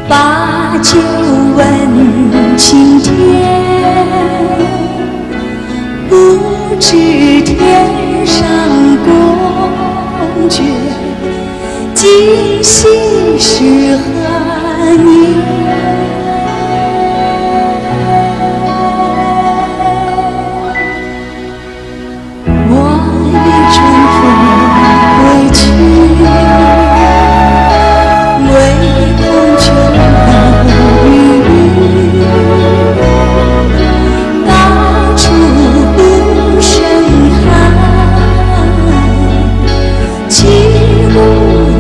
把酒问青天，不知天上宫阙，今夕是何年？我与春风归去，唯恐秋风雨雨，到处生寒，起舞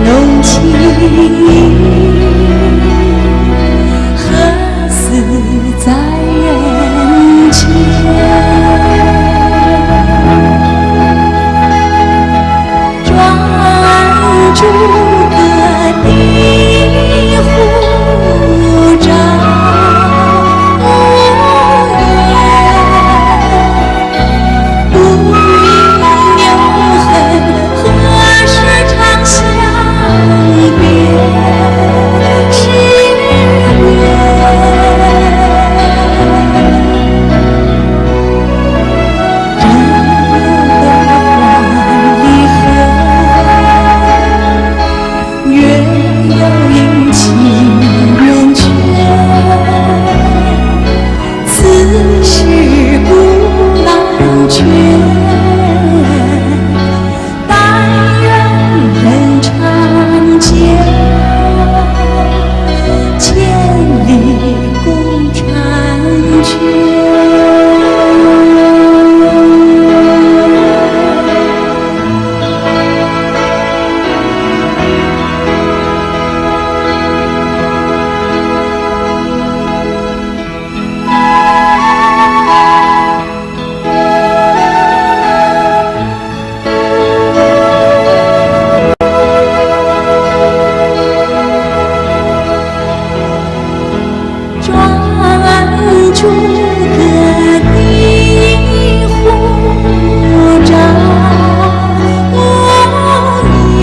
弄清影，何似在人间？专诸各地呼召无缘，不应留痕，何时长相别时圆？专诸各地呼召无缘，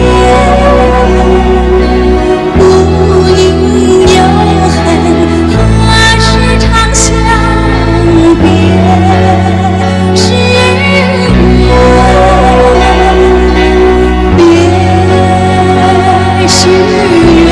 不应留痕，何时长相别时圆？别时圆。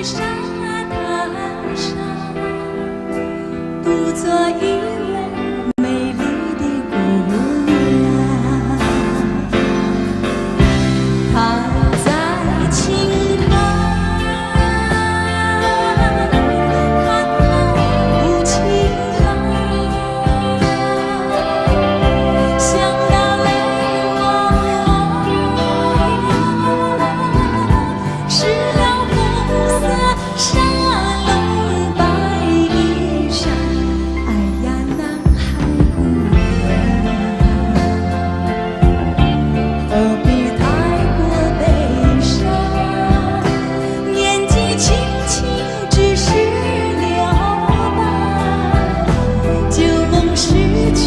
沙滩上，独坐一位美丽的姑娘，她在轻叹，看不清朗，想到泪汪汪，湿了红色纱笼白衣裳。哎呀，男孩姑娘，何必太过悲伤？年纪轻轻只是了伴，旧梦逝去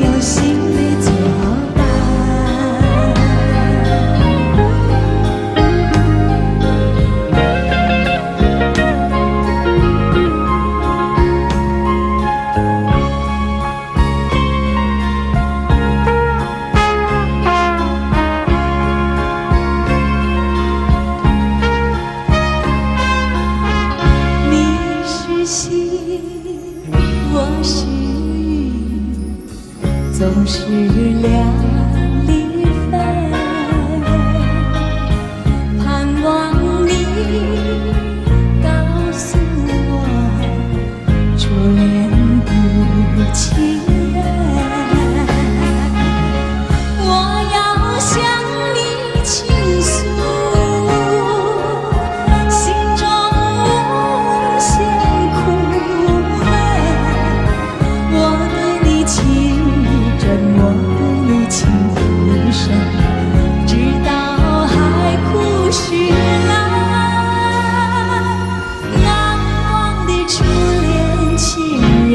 有新的作伴。你是星，我是云，总是两里飞，盼望你告诉我初恋的情人。我要向你倾诉心中无限苦悔，我对你情真，我对你情意深，直到海枯石烂，难忘的初恋情人。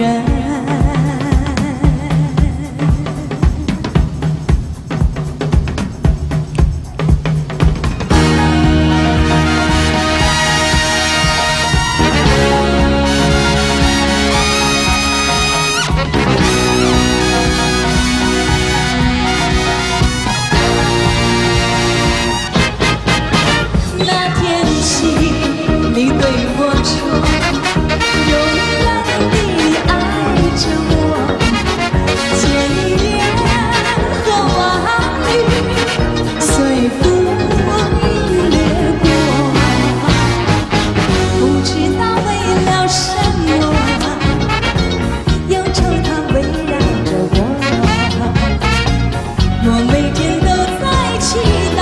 那天起，你对我说，永远地爱着我，千年和万缕随风掠过，不知道为了什么，忧愁它围绕着我每天都在祈祷。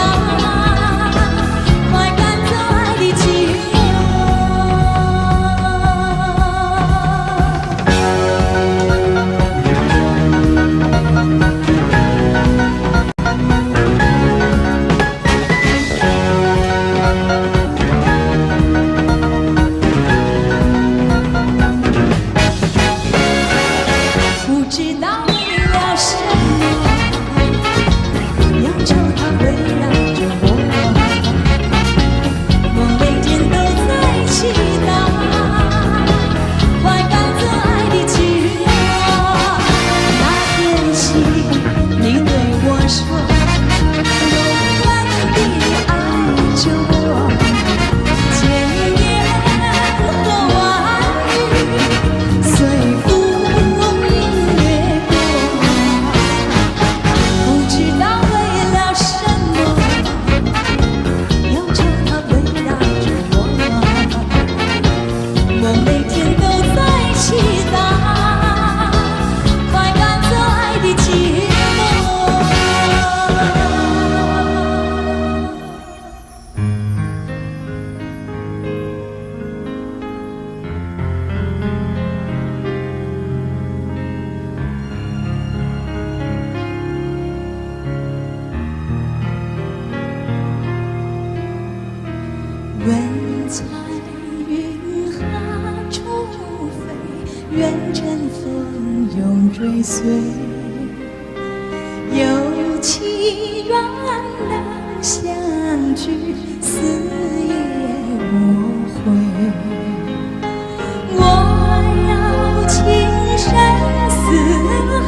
不知道为了什么，忧愁它围绕着我每天都在祈祷，快赶走爱的寂寞。那天起，你对我说，永远地爱着我，千年和万缕随风掠过，不知道为了什么，忧愁它围绕着我每天都在祈祷，快赶走爱的寂寞。问彩云何处飞，愿乘风永追随，有期愿能相聚，死也无悔。我要情深似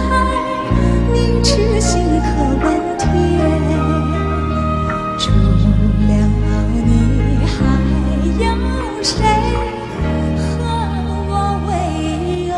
海，你痴心可问天，除了你还有谁和我为友？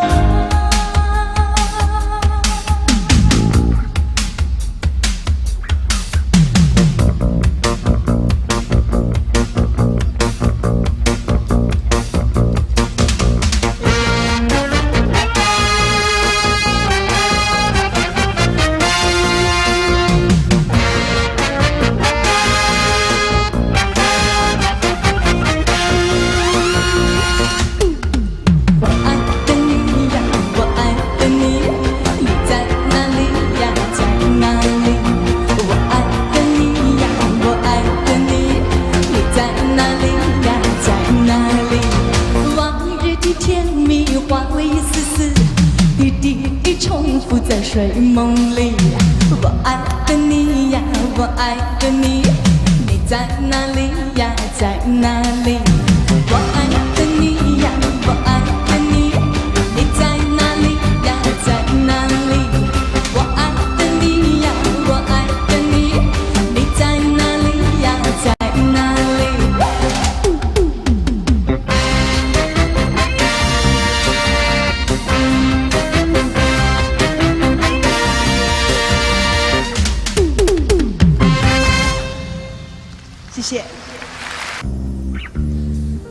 在睡梦里，我爱的你呀，我爱的你，你在哪里呀，在哪里？我爱的你呀，我爱的你，你在哪里呀，在哪里？我爱的你呀，我爱的你，你在哪里呀，在哪里？谢谢。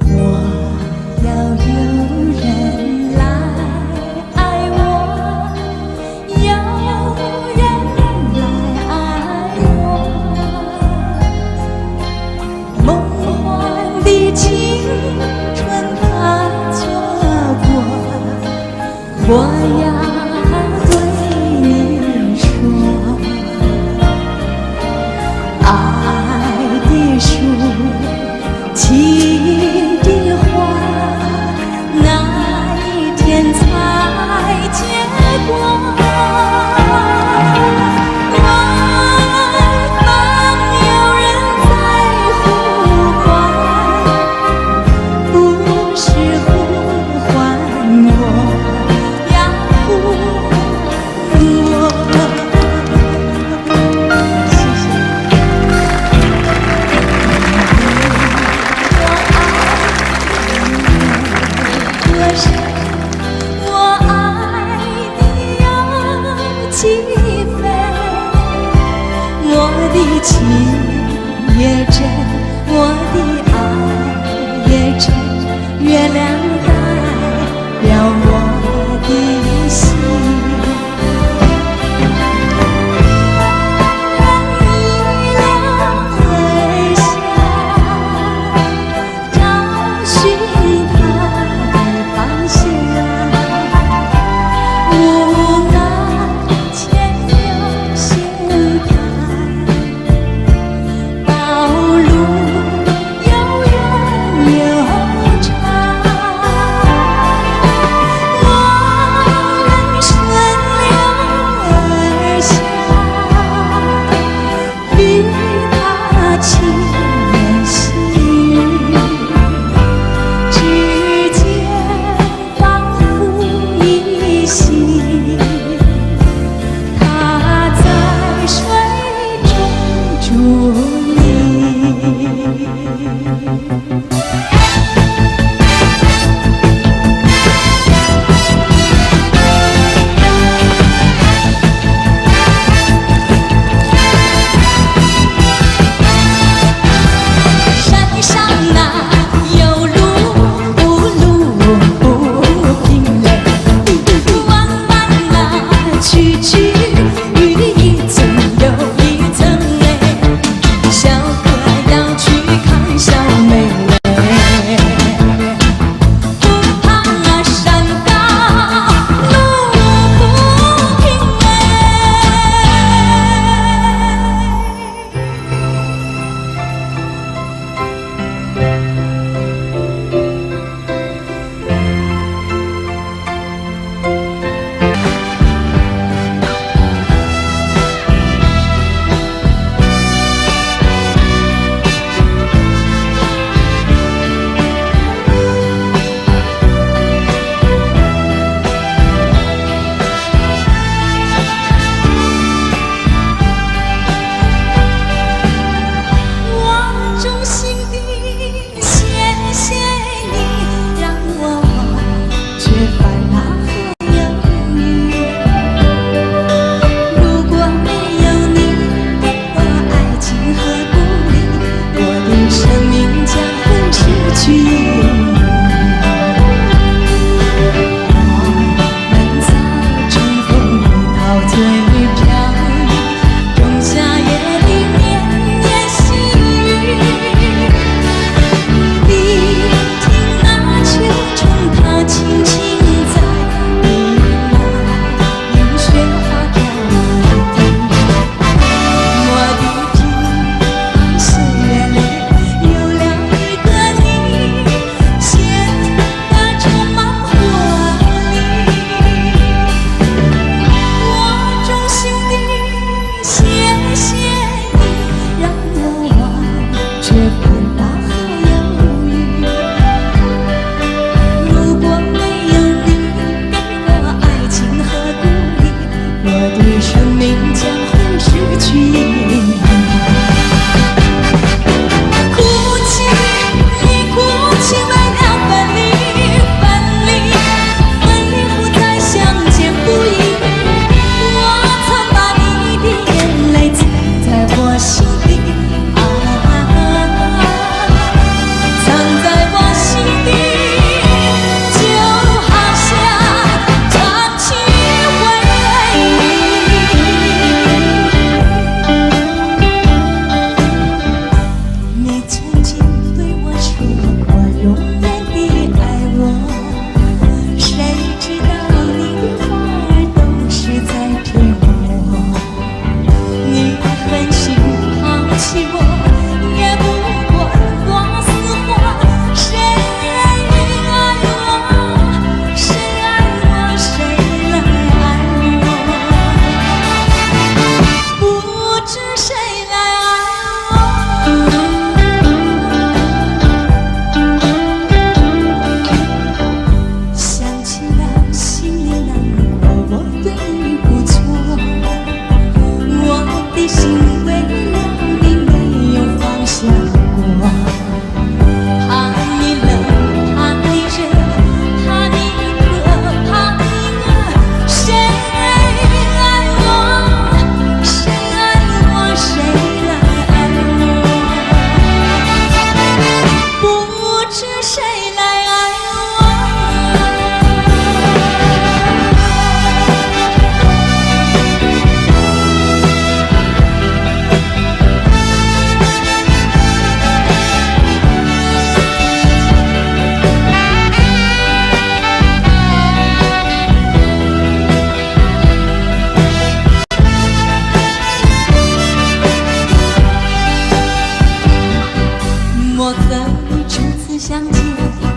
我要有人来爱我，有人来爱我，梦幻的青春它错过，我要对你说，爱的树，情的花，哪一天才结果？远方有人在呼唤，不是呼唤我，要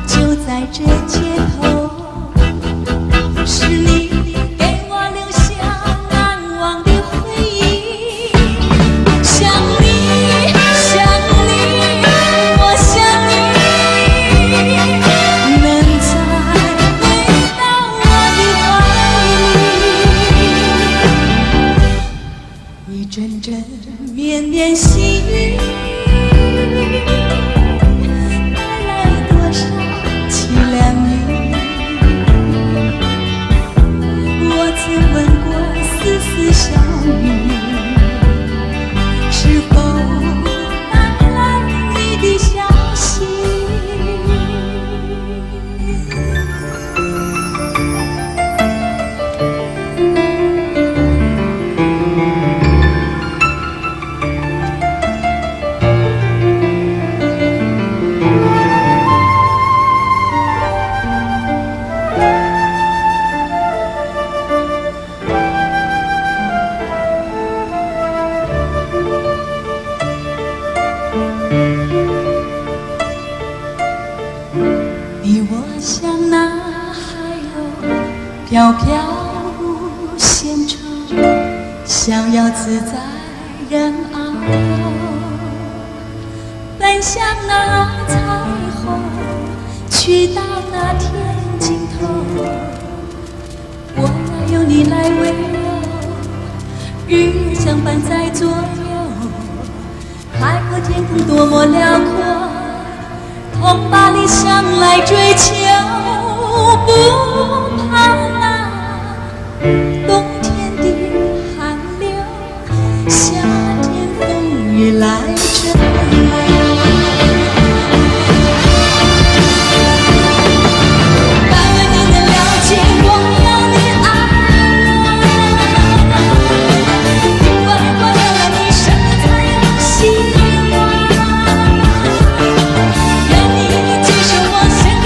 就在这街头，是你给我留下难忘的回忆。想你，想你，我想你，能再回到我的怀里，一阵阵绵绵细雨。小雨是否带来你的消息？你我像那海鸥，飘飘无限愁，想要自在人遨，奔向那彩虹，去到那天尽头。我要有你来围绕，日月相伴在左右，海阔天空多么辽阔。同把理想来追求，不怕那冬天的寒流，夏天风雨来吹。但愿你能了解我要你爱我，如果有了你，生命才有希望。愿你接受我献给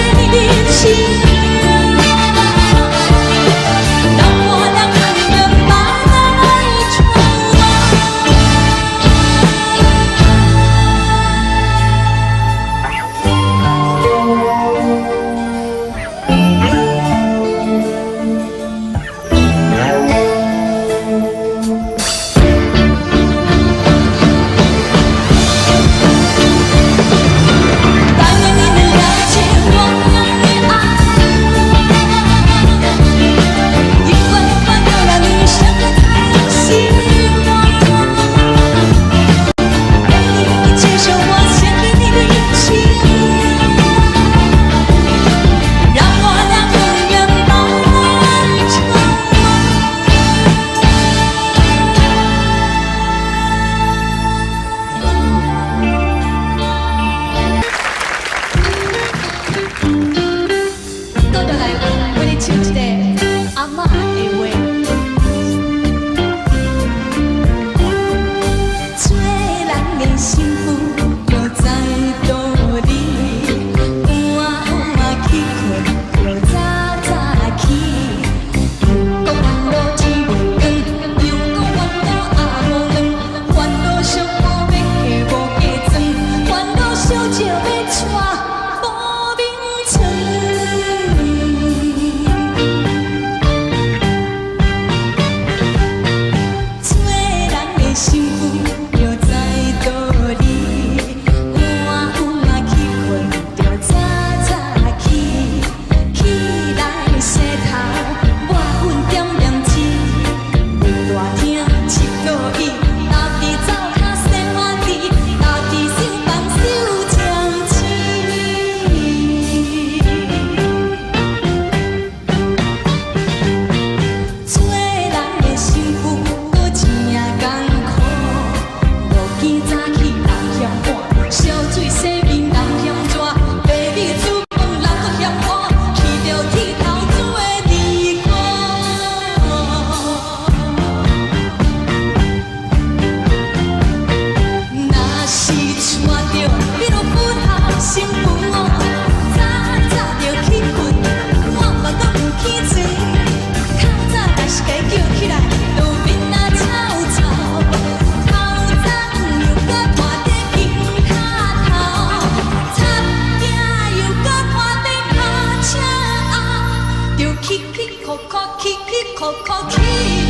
哭起去，哭哭起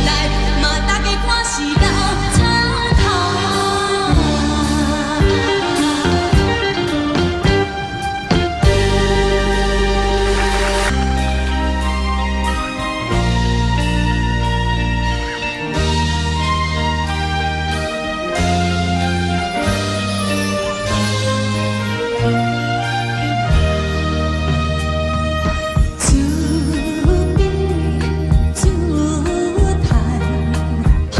来，嘛大家看是流草头。自悲自叹，盼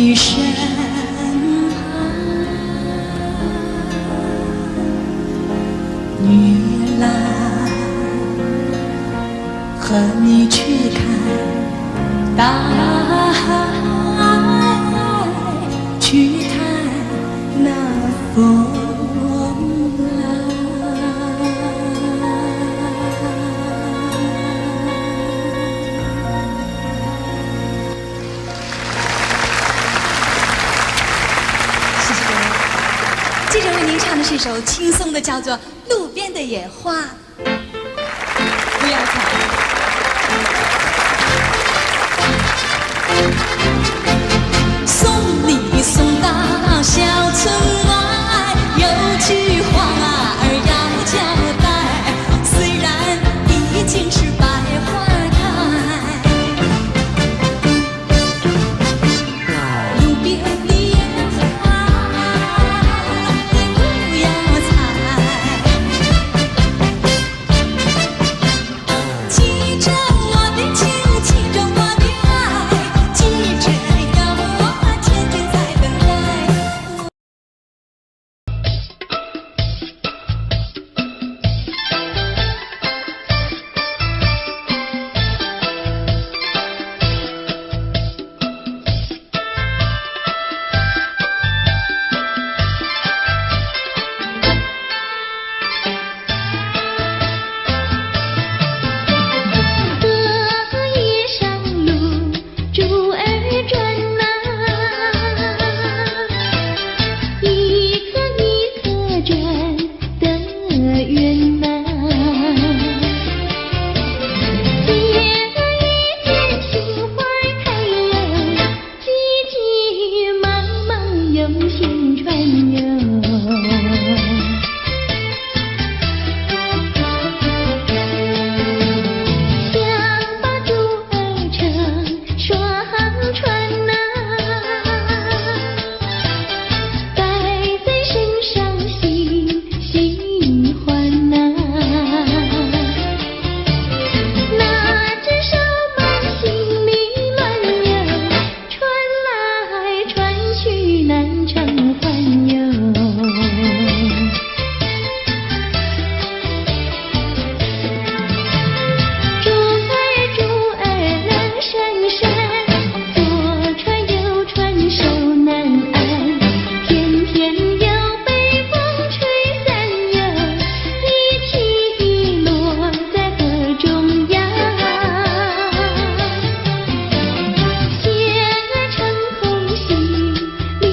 你身旁，月来和你去看大海，去看那风浪。谢谢各位。接着为您唱的是一首轻松的，叫做《路边的野花》，不要吵。送你送到小村外，有句话儿要交代，虽然已经是百花开，路边的野花你不要采，记着我的情，记着我的爱，记着有我天天在等待。隔夜上路，猪儿转呐，一颗一颗转得圆呐。一天杏花开了，急急忙忙有心传哟。想把猪儿乘双船呐，带在身上喜欢呐。那只手满心迷乱哟，传来传去难偿还哟。猪儿乐闪闪，左传右传手难安，偏偏又被风吹散哟，一起落在河中央。线儿成空隙，里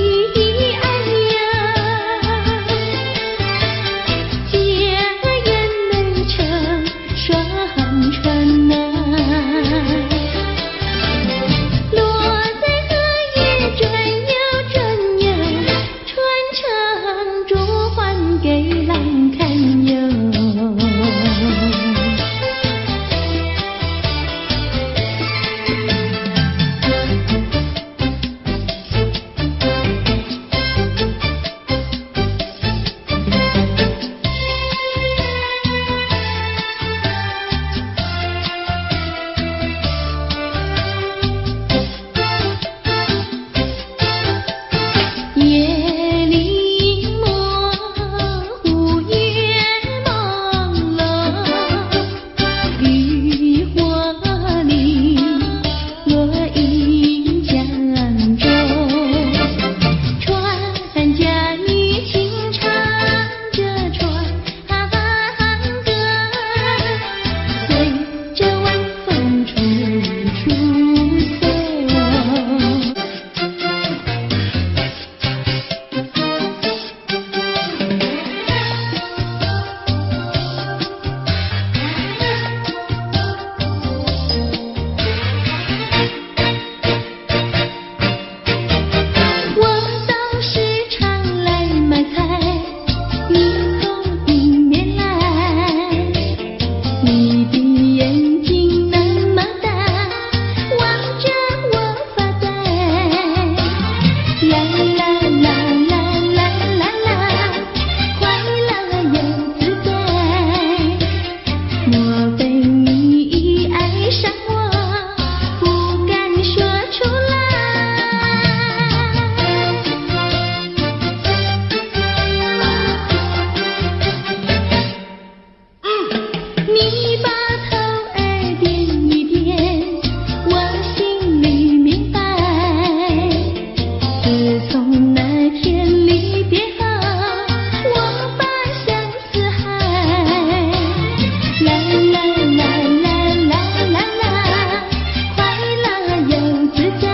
自从那天离别后，我把相思海，啦啦啦啦啦啦啦，快乐又自在，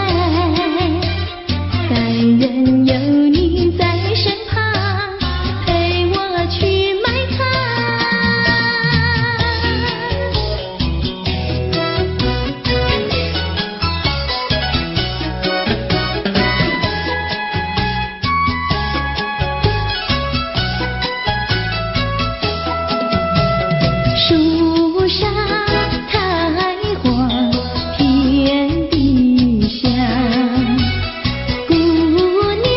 感人有你在身旁，陪我去买树上开花遍地香，姑娘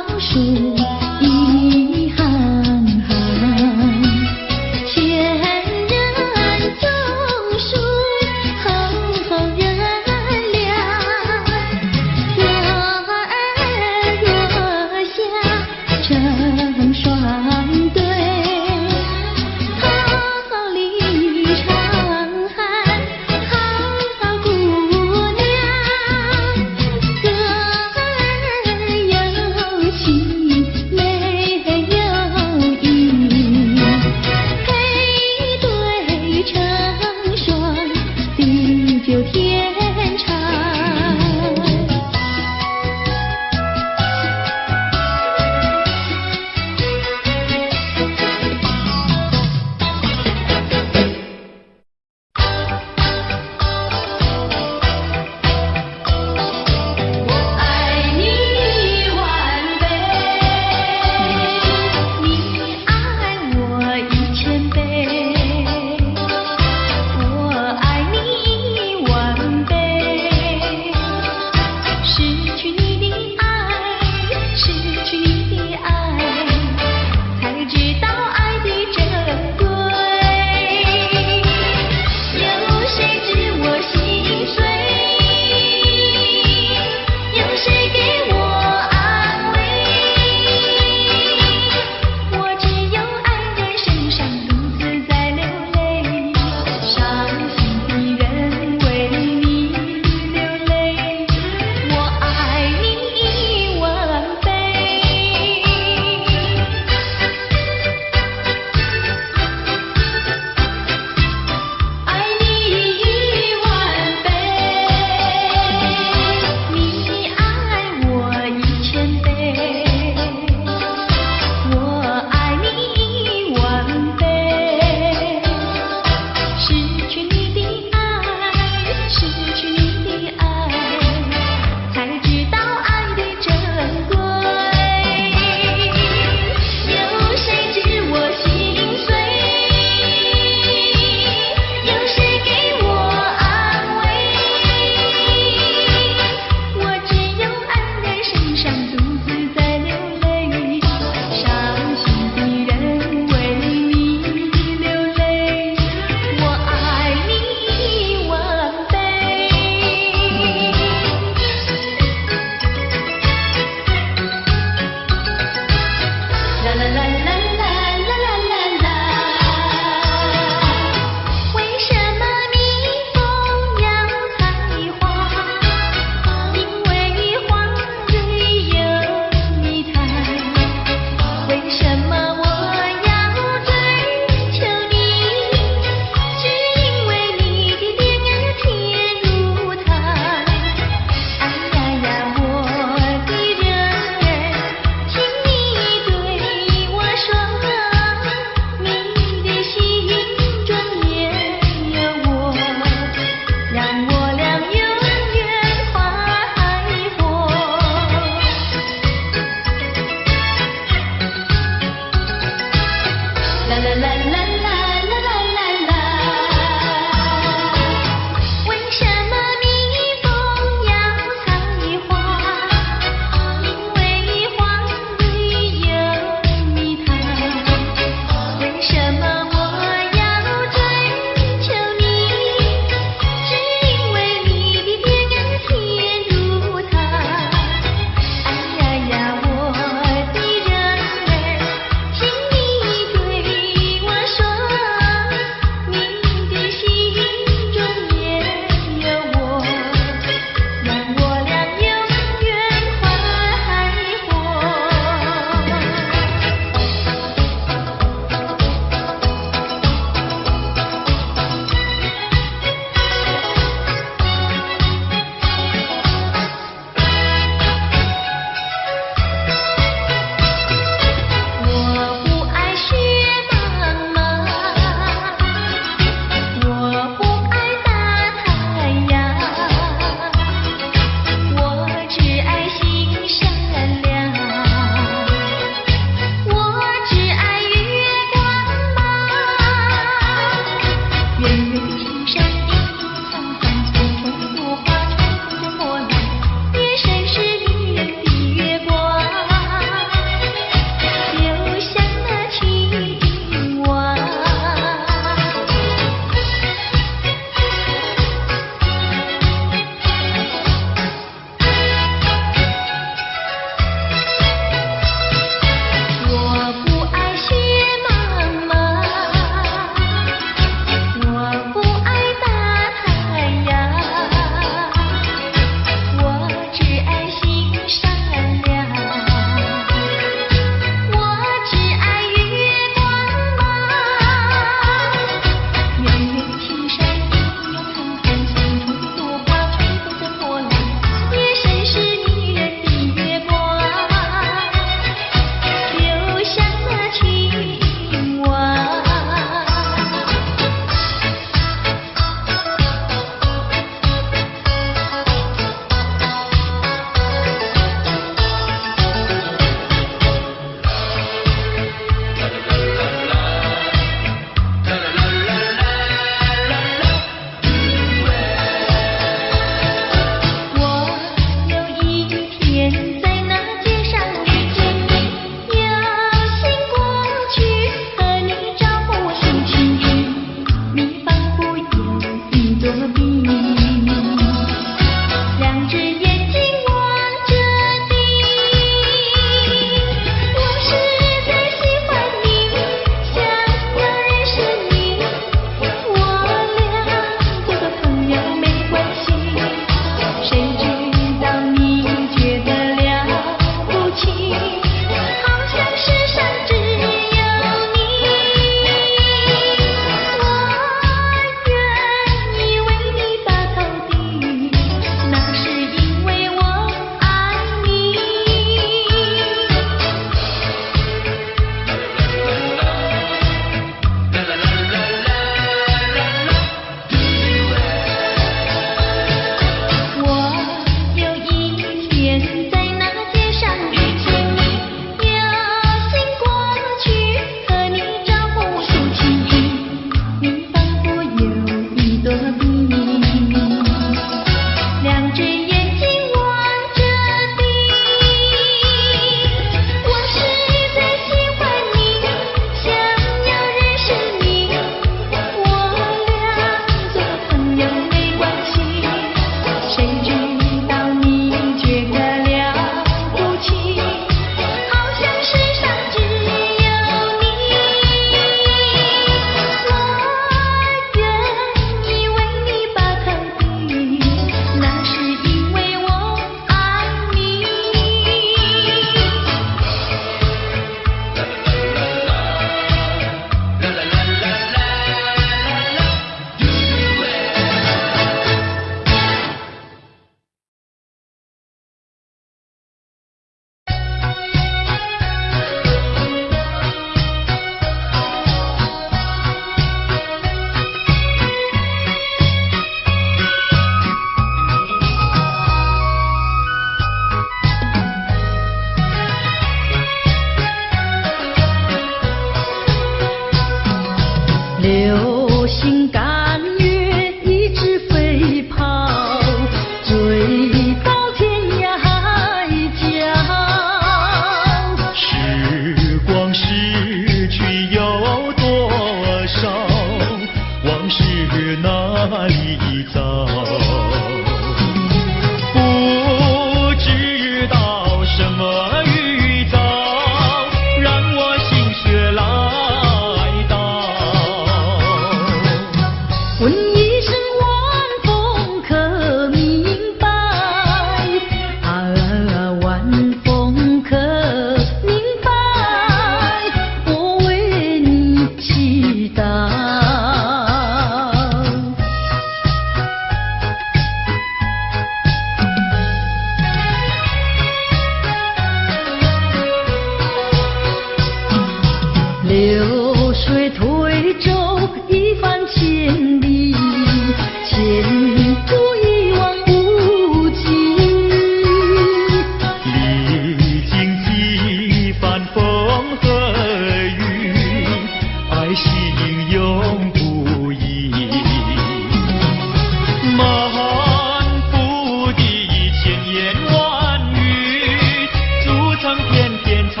成片片彩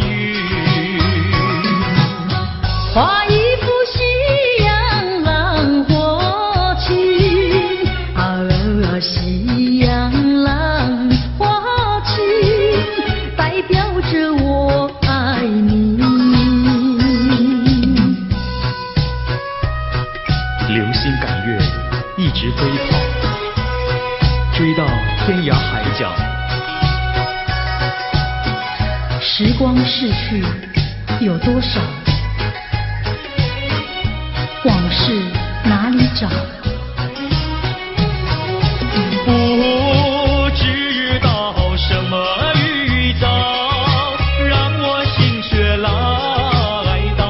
云。画一幅夕阳浪花情，夕阳浪花情，代表着我爱你。流星赶月，一直飞跑，追到天涯海角。时光逝去有多少？往事哪里找？不知道什么预兆，让我心血来到。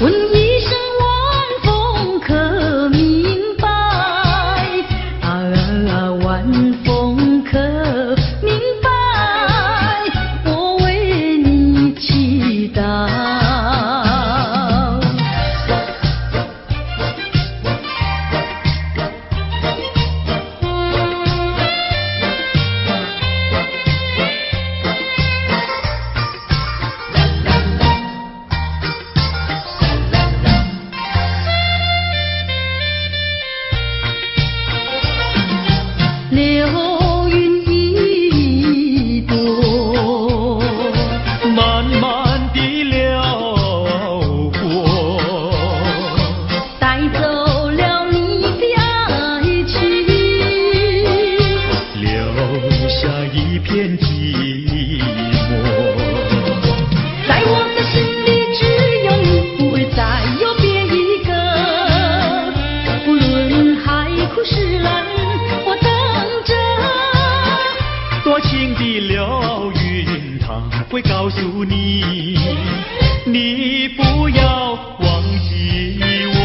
问一声晚风可明白？晚风可明白？我为你祈祷。流云一朵，慢慢地流过，带走了你的爱情，留下一片寂寞。在我的心里只有你，不会再有别一个。不论海枯石烂，我等着。多情的流云，它会告诉你，你不要忘记我。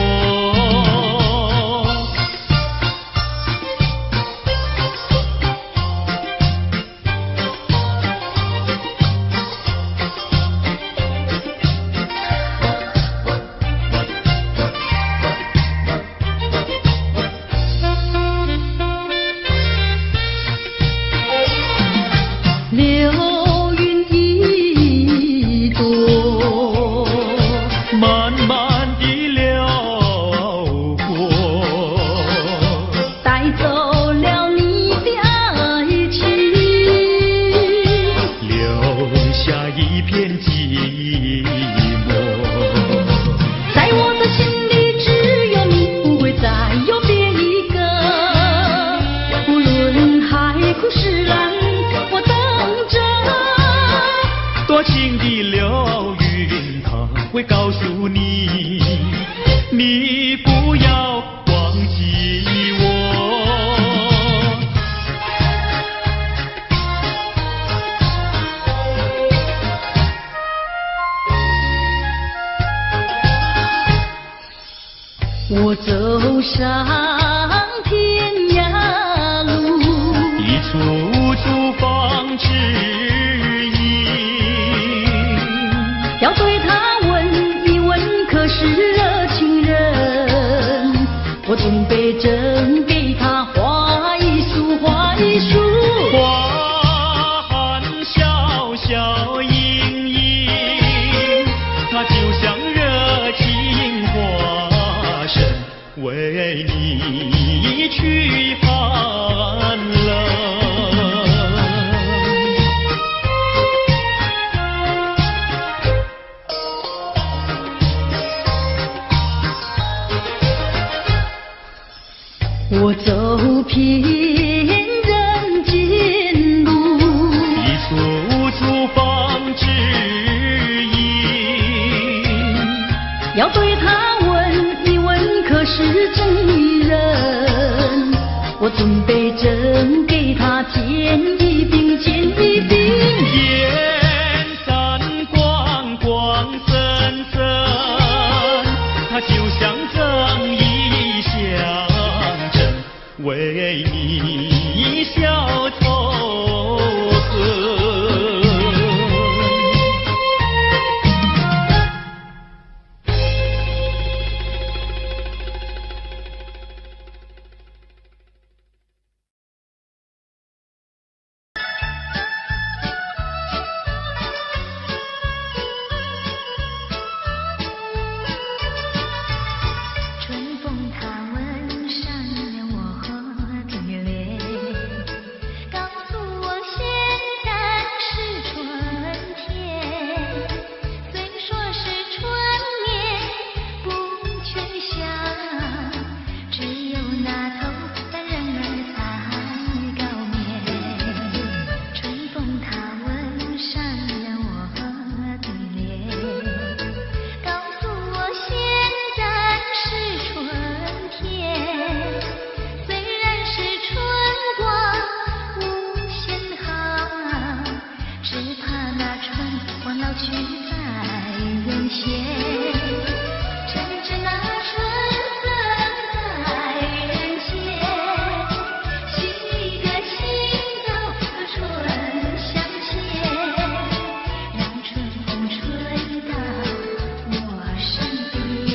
流云一朵，慢慢地流过，带走了你的爱情，留下一片寂寞。在我的心里只有你，不会再有别一个。不论海枯石烂，我等着。多情的流云，它会告诉你，你不要忘记我。我走上天涯路，一处处放指引，要对他问一问，可是热情人？我准备真给他画一束，画一束。花含笑笑盈盈，它就像热情化身，为你驱寒冷。那春光老去在人间，趁着那春色在人间，许个心到和春相牵，让春风吹到我身边，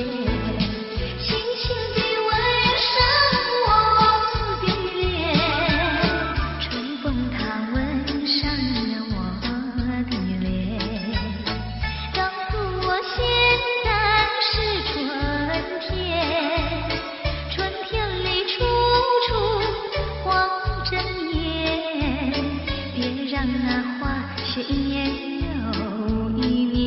轻轻地吻上我的脸，春风它吻上了我的脸，告诉我现在是春天，春天里处处黄着叶，别让那花谢一年又一年。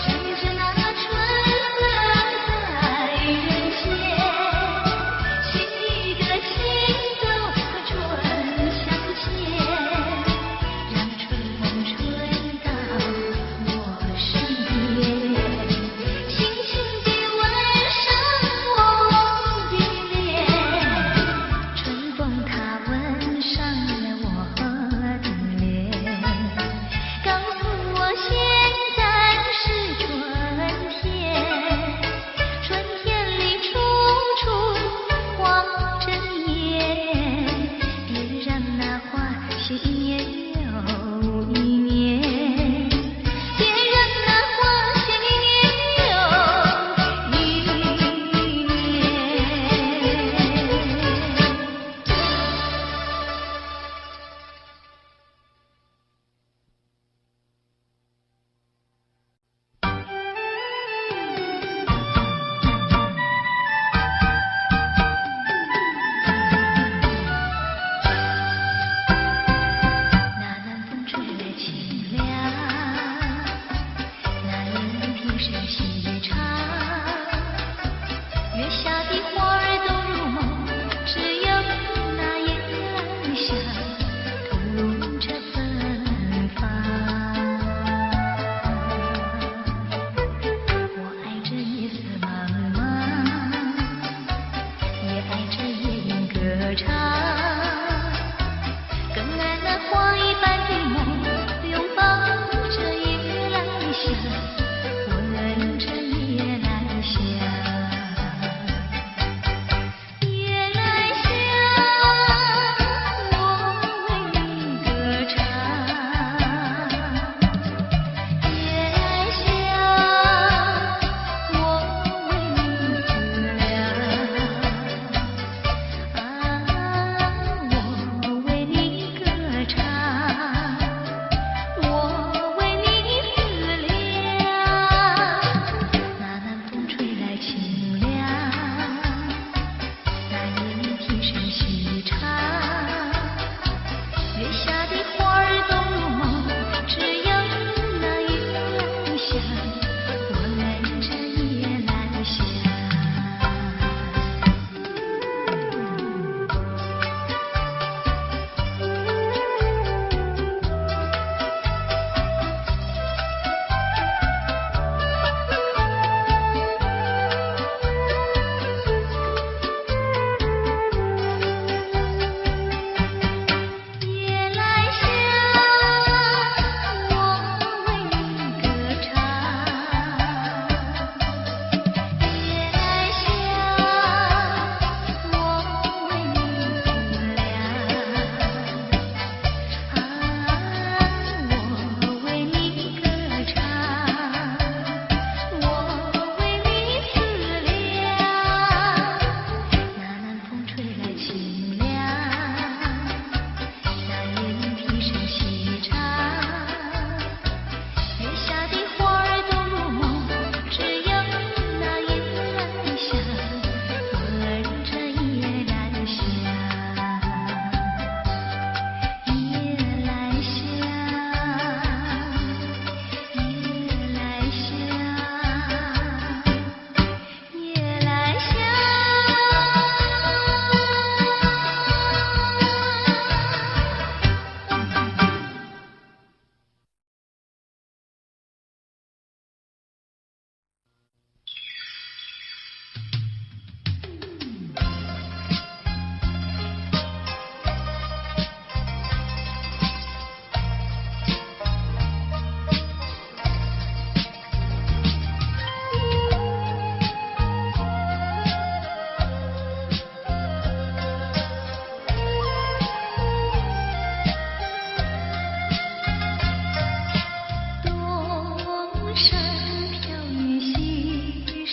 趁着那春色在人间，许个心都和春相牵，让春风吹到我身边，轻轻地吻上我的脸，春风它吻上了我的脸，告诉我现在是春天，春天里处处黄着叶，别让那花谢一年又一年，别让那花谢一年又一那南风吹来清凉，那燕平声细唱，月下的花儿都入梦，只有那夜来香吐着芬芳。我爱这夜色茫茫，也爱这夜莺歌唱，更爱那花一般的梦，拥抱着夜来香，闻着夜来香。夜来香，我为你歌唱。夜来香，我为你思量。啊。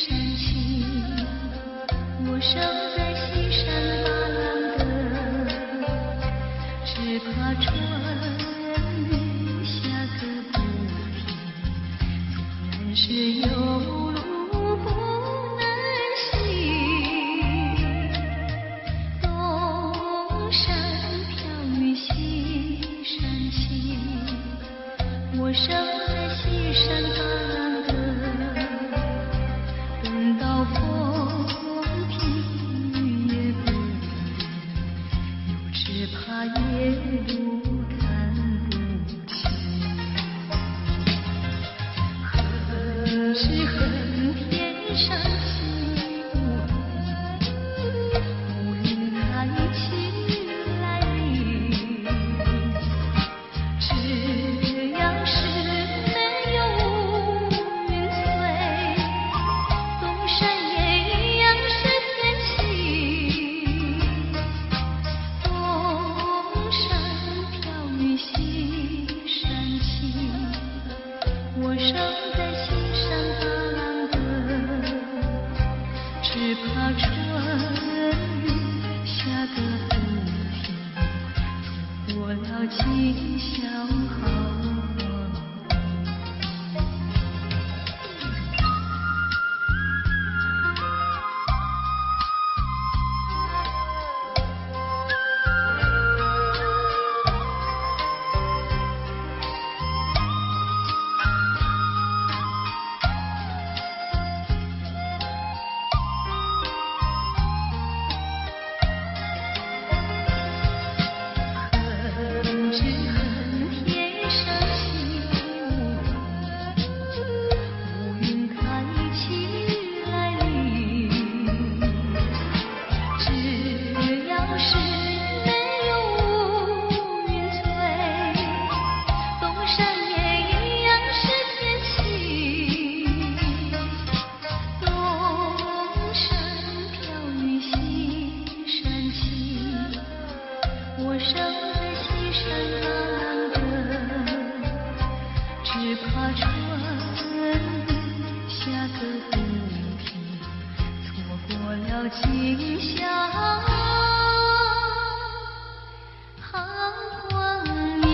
山青，我生在西山八郎的，只怕春雨下个不停，自然是有路不难行。东山飘雨西山青，我生在西山八郎的，等到风停雨也不停，又只怕夜路看不清。恨只恨天上起乌云开起来临，只要是没有云翠，东山也一样是天晴。东山飘雨西山青，我生在西山八郎的，只怕春雨下个不停，错过了今宵好光恨只恨天上起乌云开起来临，只要是没有云翠，东山也一样是天晴。东山飘雨西山青，我生在西山八郎的，只怕春雨下个不停，错过了今宵好光阴。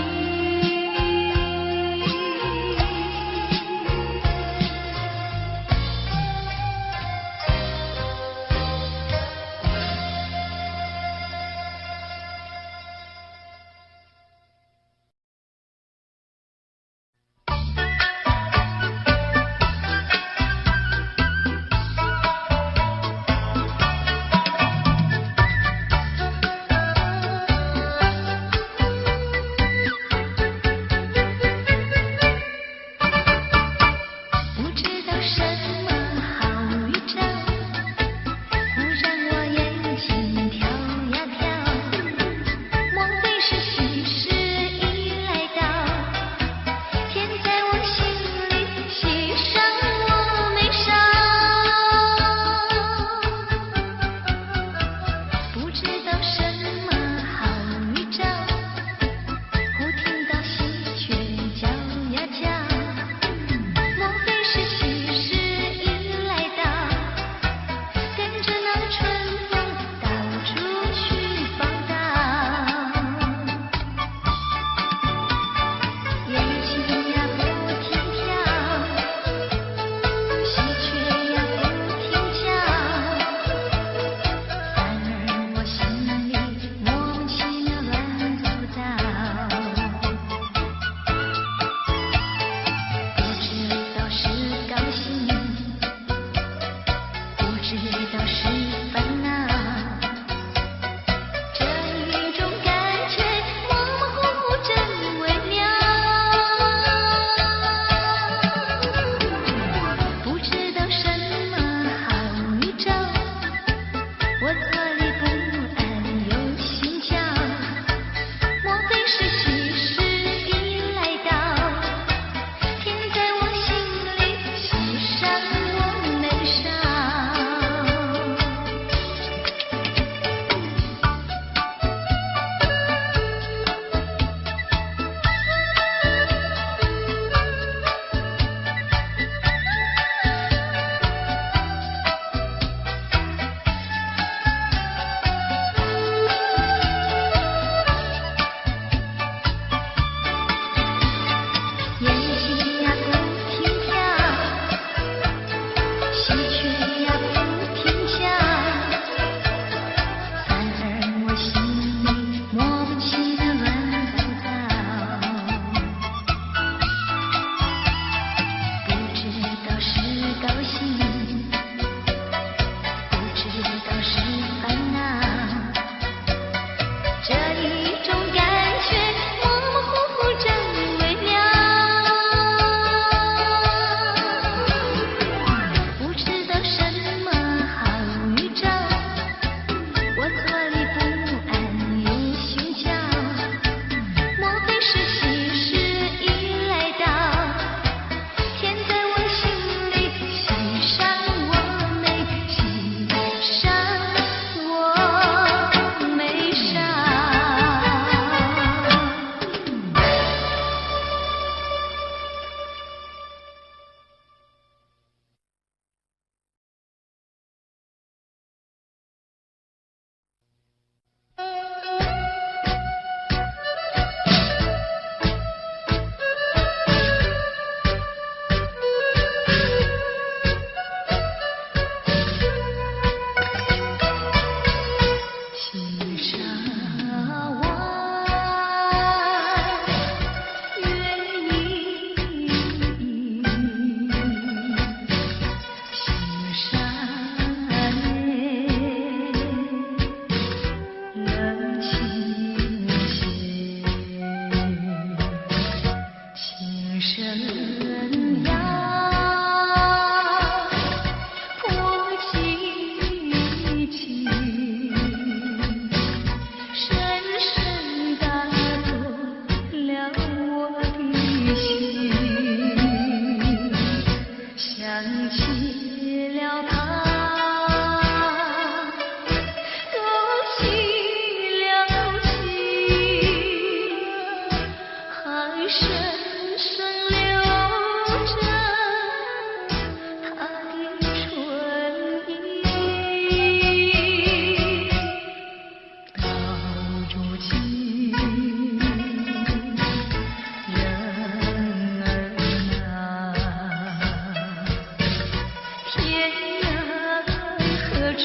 处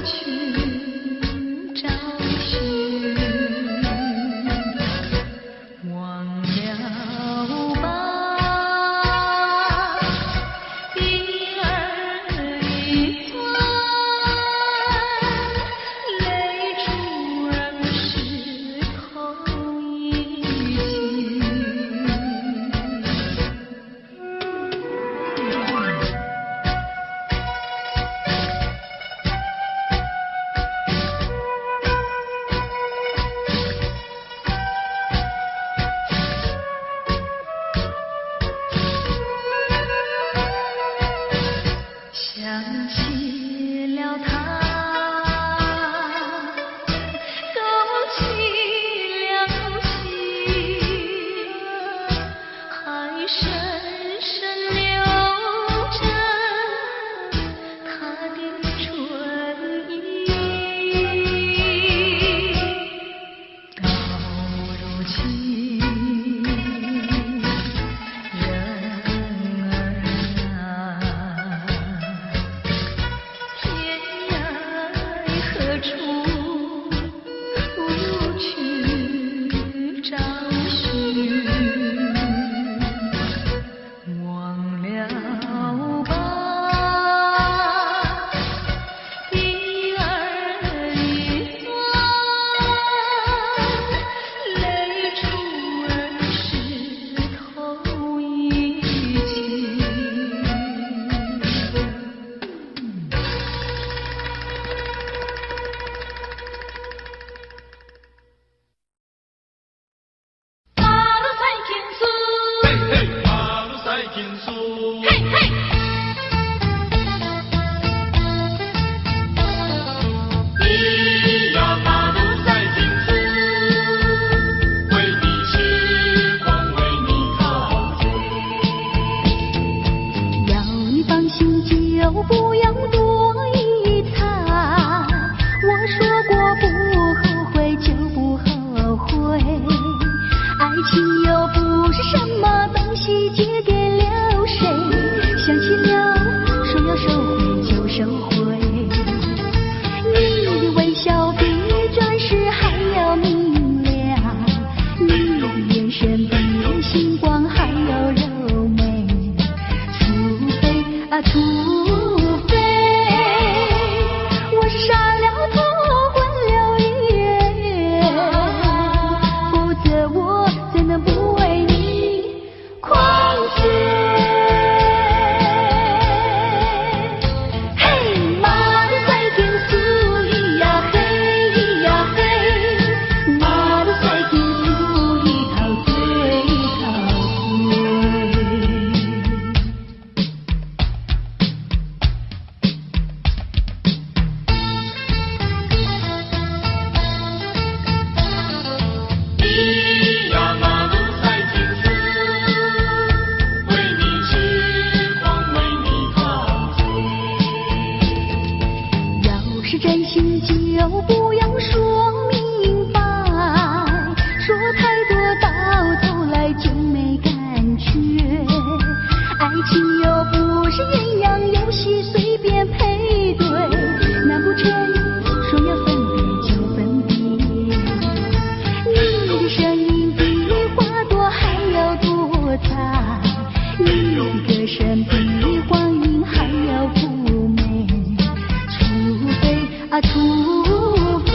去找寻？忘了吧，一儿一团，泪珠儿湿透一襟。想起了他，勾起了情，还深深留着他的唇印。到如今，人儿啊，天涯何处去找寻？忘了吧，一儿一团，泪珠儿湿透一襟。马路赛天书，嘿嘿，马路赛天书，嘿嘿。咿呀马路赛天书，为你痴狂，为你陶醉。要你放心，就不要多一擦。我说过不后悔就不后悔，爱情又不是什么东西借给了谁。想起了说要收回就收回，你的微笑比钻石还要明亮，你的眼神比星光还要柔美。除非啊除非我是杀了头换了颜，否则我怎能不为你狂醉？嘿，马路赛天书，咿呀嘿咿呀嘿，马路赛天书，一陶醉陶醉。咿呀马路赛天书，为你痴狂，为你陶醉。要是真心就不要说明白，说太多到头来就没感觉。爱情又不是鸳鸯游戏随便配对，难不成说要分别就分别？你的声音比花朵还要多彩，你的歌声比黄莺还要妩媚。除非啊除非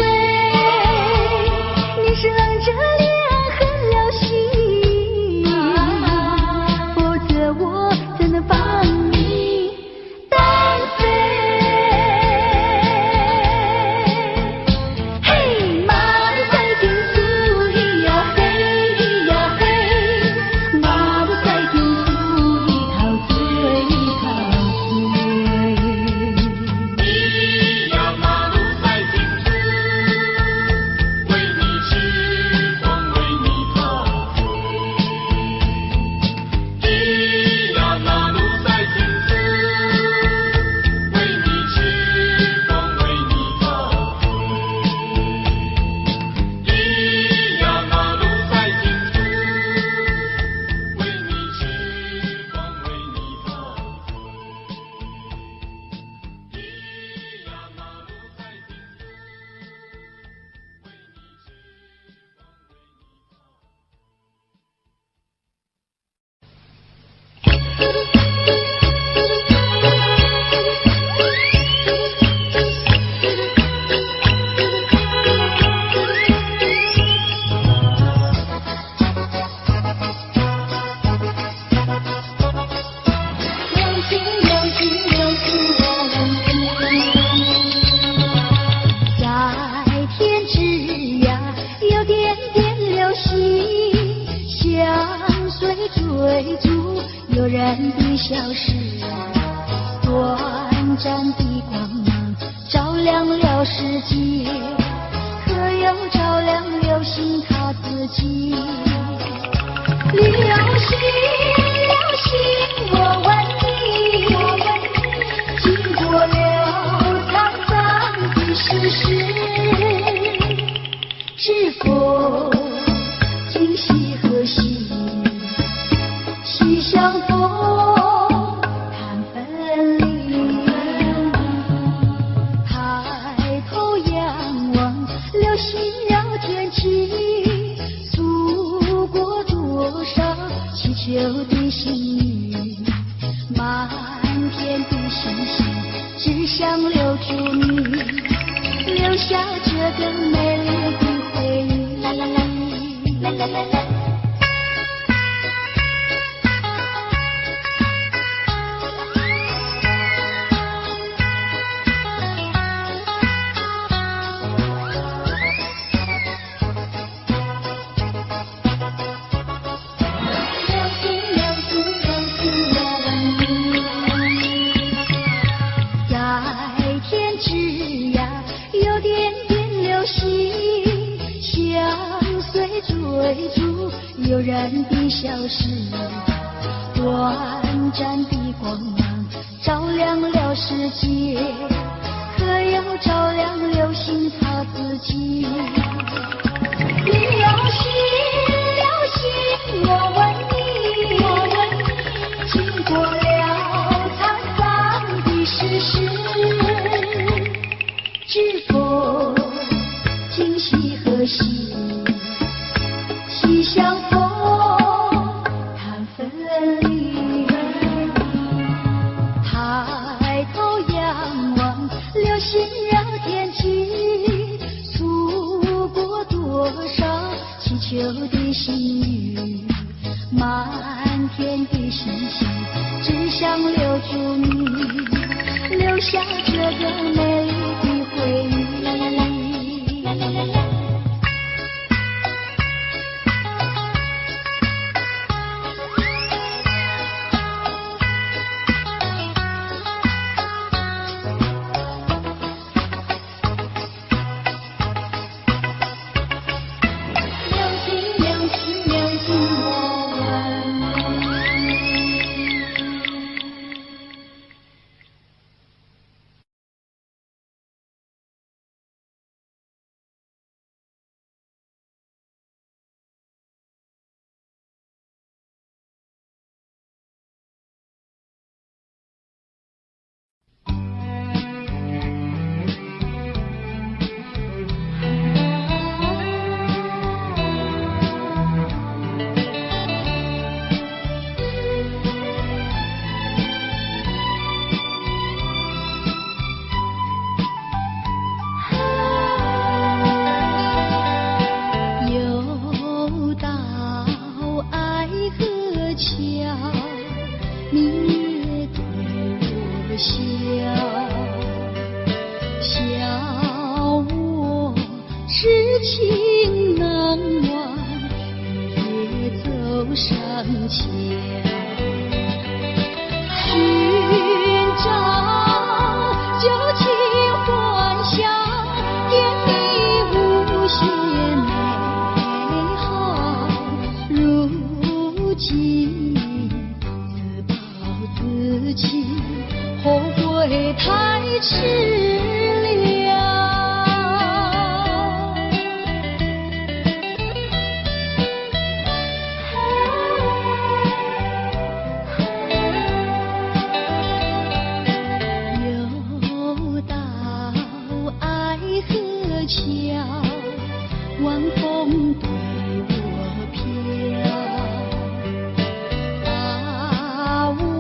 把我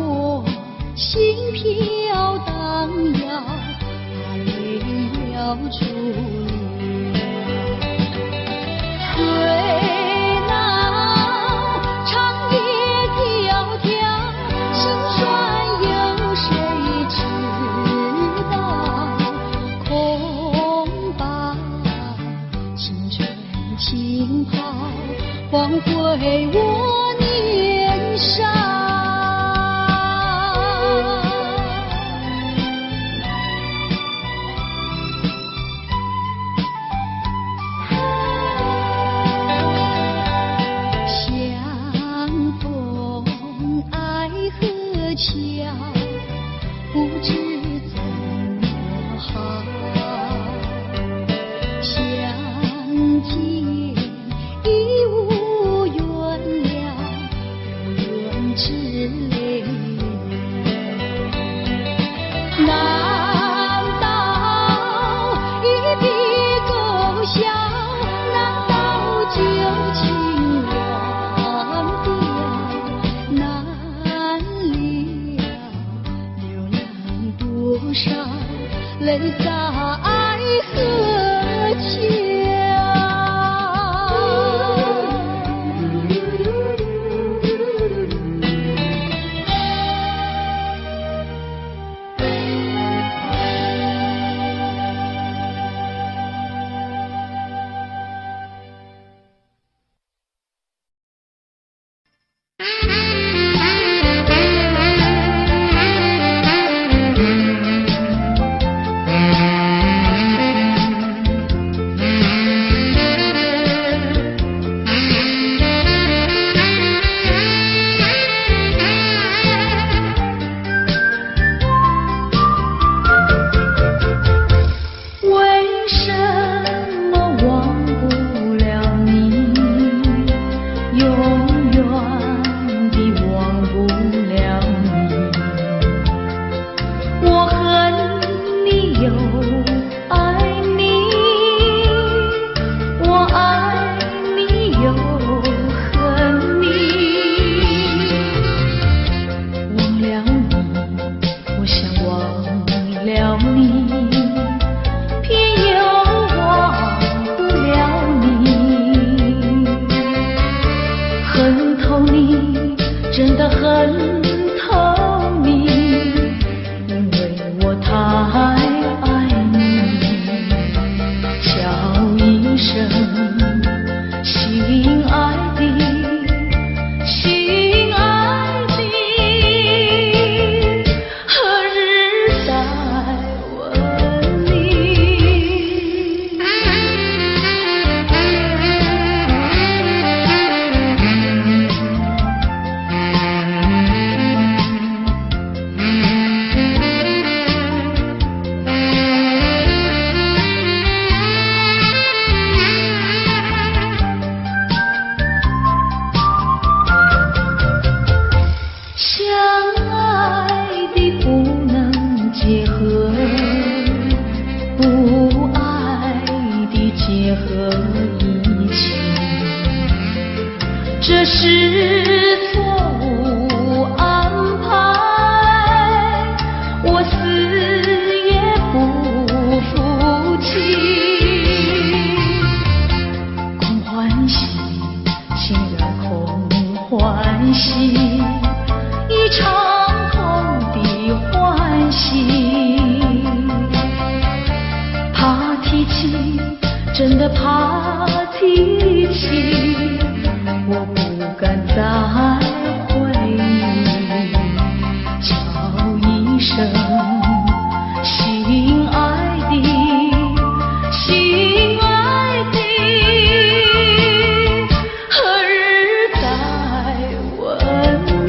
放回我年少。相逢爱河桥，不知怎么好。相见已无缘了，无缘之泪。难道一笔勾销？难道旧情忘掉？难了，流浪多少泪在河桥。这是错误安排，我死也不服气。空欢喜，情人空欢喜，一场空的欢喜。怕提起，真的怕提起。我不敢再回忆，叫一声心爱的，心爱的，何日再问你？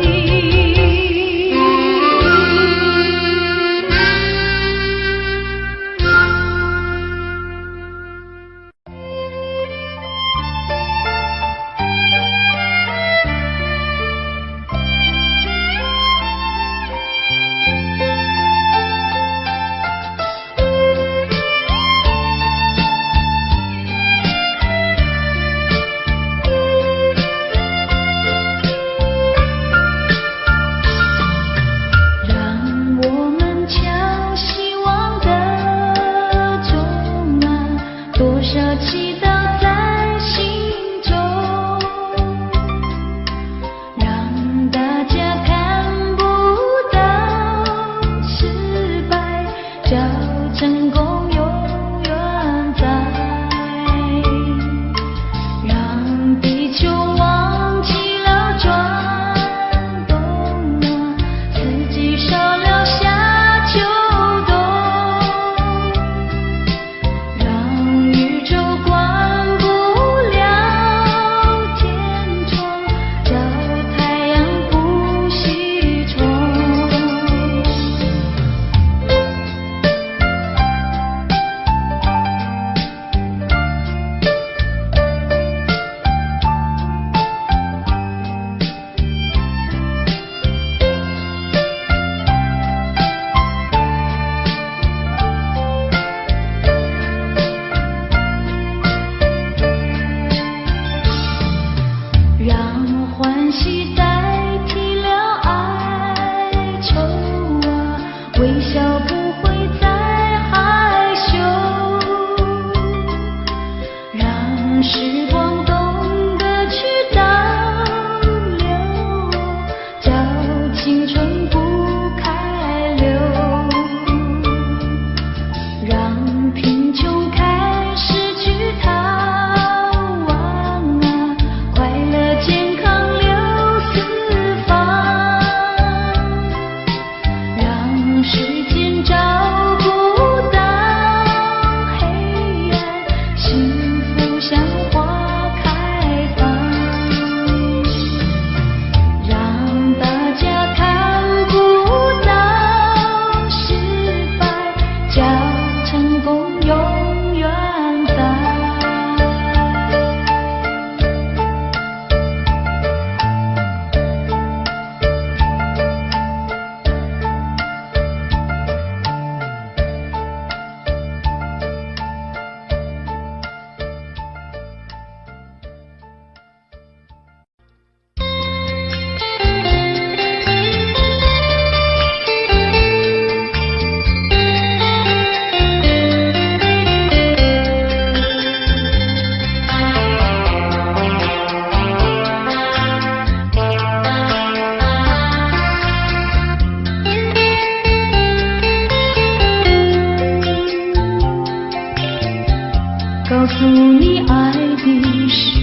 诉你爱的时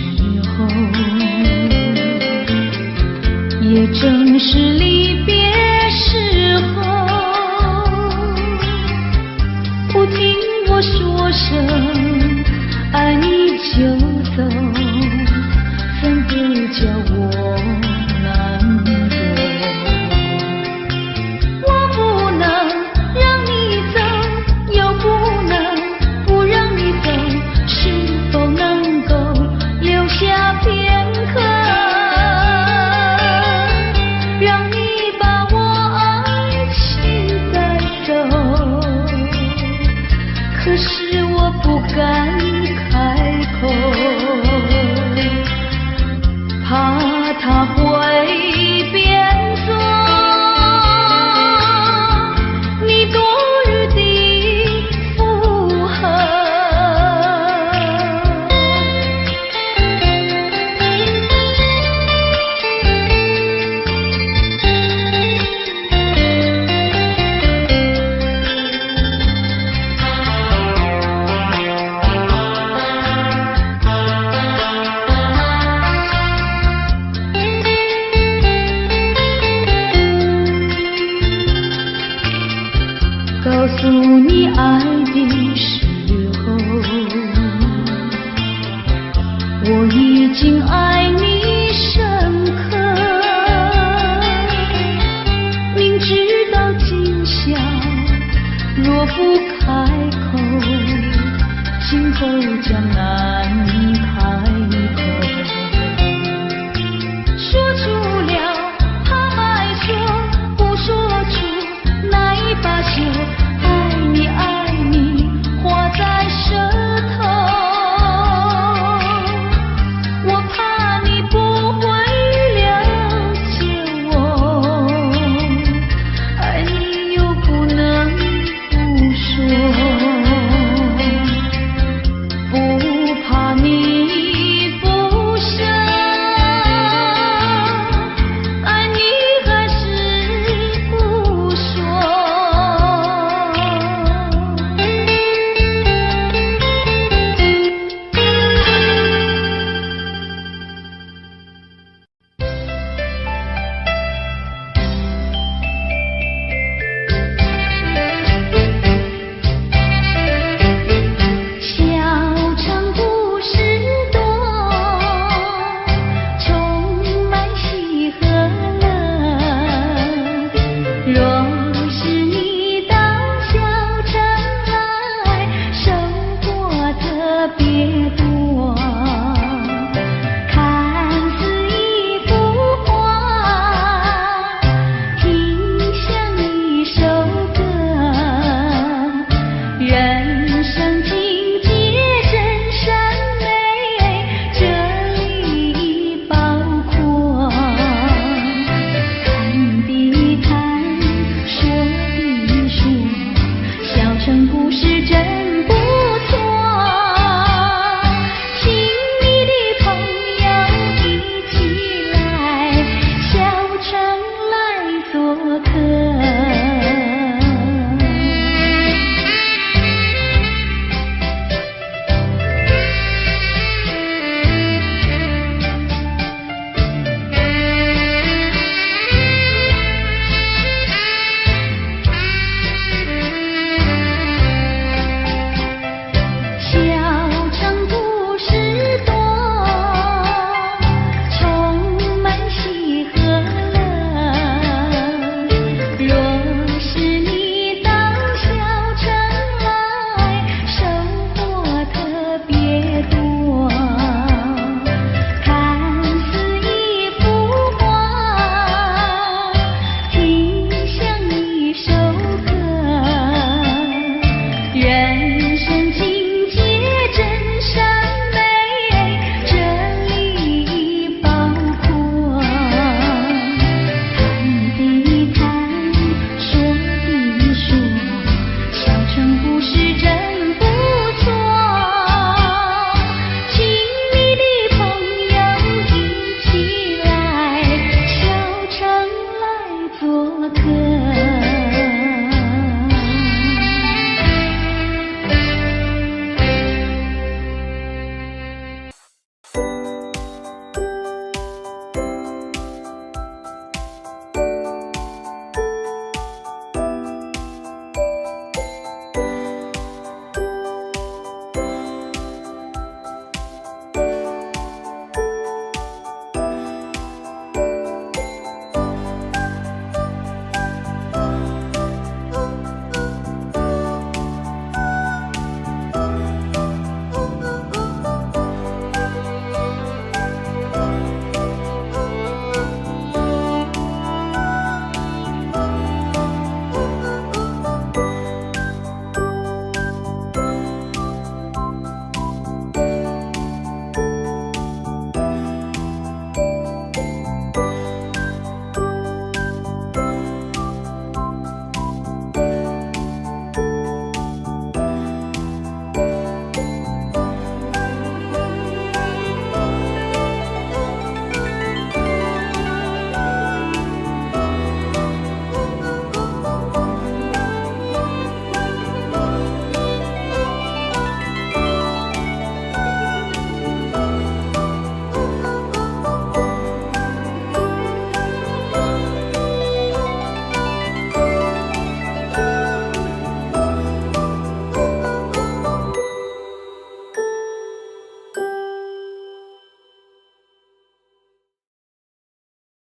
候，也正是离别时候。不听我说声爱你就走，怎不叫我难过？我不能让你走，又不能不让你走，是否能够留下片刻，让你把我爱情带走？可是我不敢开口，怕他会变作你多余的附和。告诉你爱的时候，我已经爱你深刻，明知道今宵若不开口，今后将难。